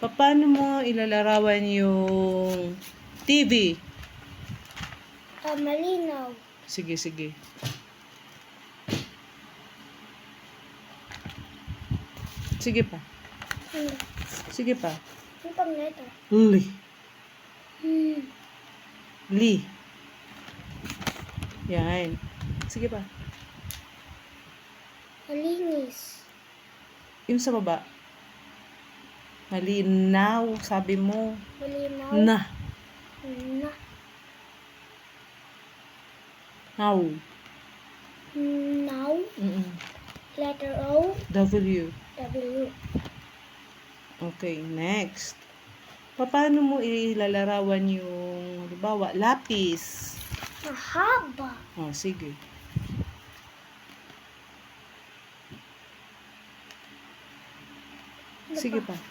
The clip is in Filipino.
Paano mo ilalarawan yung TV? Malinaw. Sige, sige. Sige pa. Ano? Sige pa. Yung pang letter. Li. Hmm. Li. Yan. Sige pa. Malinis. Yung sa baba. Malinaw, sabi mo. Malinaw. Na. Na. How. Now. Letter O. W. W. Okay, next. Paano mo ilalarawan yung, halimbawa, lapis? Mahaba. Oh, sige. Sige pa.